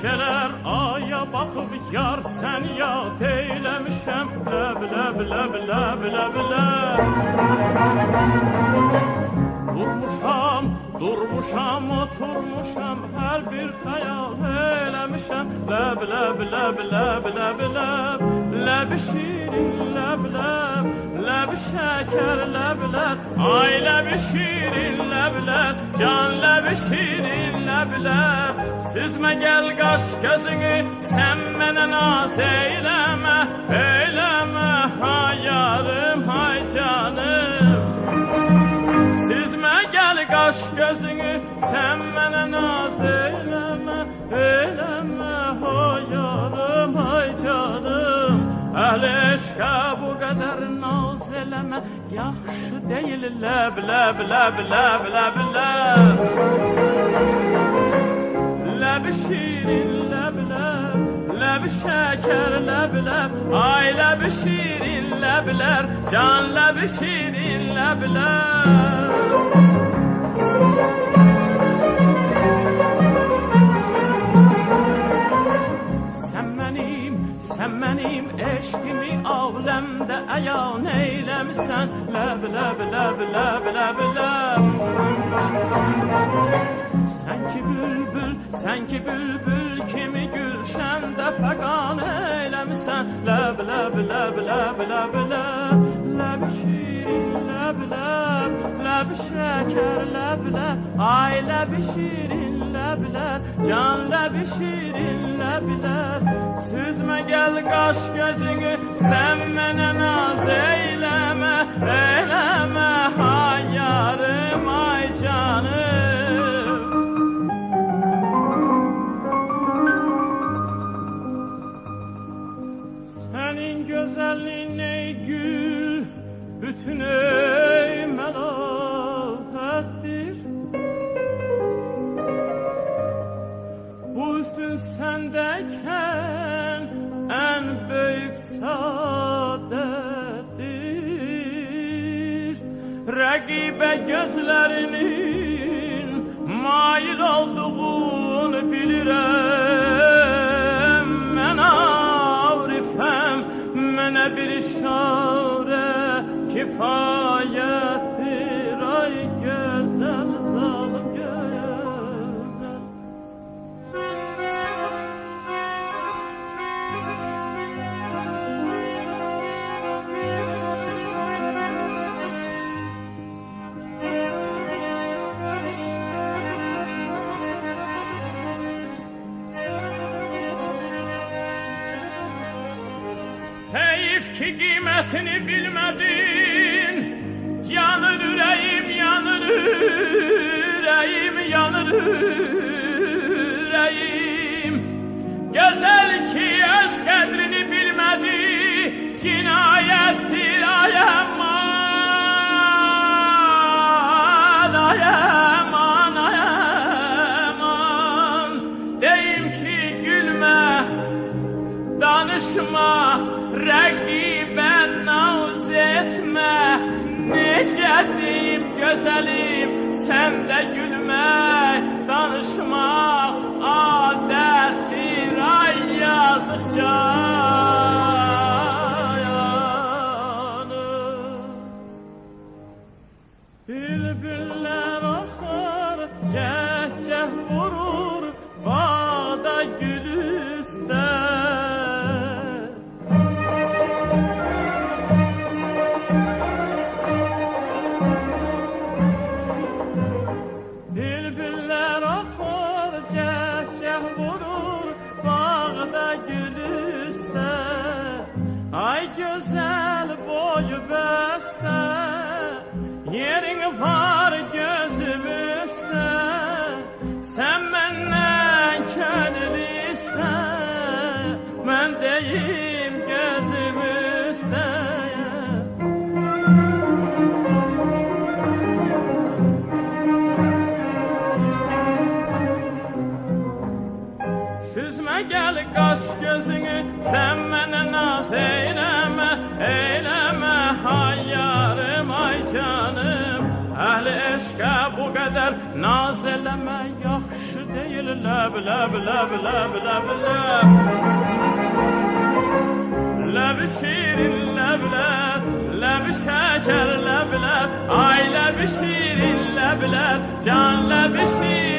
geceler aya bakıp yar sen yad eylemişem. Leb leb leb leb leb leb. Durmuşam, oturmuşam, her bir hayal eylemişem. Leb leb leb leb leb leb. Leb şirin leb leb. Leb şeker lebler. Ay leb şirin lebler. Can leb şirin lebler. Süzme gel kaş gözünü, sen mene naz eyleme. Eyleme hay yarım hay canım. Süzme gel kaş gözünü, sen mene naz eyleme. Eyleme hay yarım hay canım. Əhl-i eşqə bu qədər naz eləmə, yaxşı deyil ləb ləb ləb ləb ləb ləb. Ləb şirin ləb ləb, ləb şəkər ləb ləb. Ay ləb şirin ləblər, can ləb şirin ləblər. Sen benim eşkimi avlemde ayan eylemişsen. Leb leb leb leb leb leb. Sen ki bülbül kimi gülşende fegan eylemişsen. Leb leb leb leb leb leb. Leb şirin leb leb. Leb şeker leb leb. Ay leb şirin lebler. Can leb şirin lebler. Süzme gel kaş gözünü, sen mene naz eyleme. Eyleme hay yarım ay canım. Senin güzelliğin ey gül, bütün ey melafettir. Bu hüsn sendeyken en büyük saadettir. Rakibe gözlerinin mail olduğunu bilirim. Men avrifem, mene bir işare kifayettir. Ay güzel zalim güzel. Heyif ki kıymetini bilmedin. Yanır yüreğim, yanır yüreğim, yanır yüreğim. Güzel ki öz kadrini bilmedi, cinayettir ay aman, ay aman, ay aman. Deyim ki gülme, danışma, rakiben naz etme. Nece deyim güzelim, sen de gülme, danışma adettir. Ay yazık canım. Bülbüller akar, ceh ceh vurur bağda gülüsten. Ay güzel boyu beste, yerin var gözümüzde. Sen benden könül iste, ben deyim gözümüzde. Süzme gel kaş gözünü, sen mene naz eyleme. Eyleme hay yarım ay canım. Əhl-i eşqə bu qədər qədər naz eləmə yaxşı deyil. Ləb, ləb, ləb, ləb, ləb, ləb. Ləb şirin, ləb, ləb, ləb şəkər, ləb, ləb. Ay ləb şirin, ləb, ləb, can ləb şirin.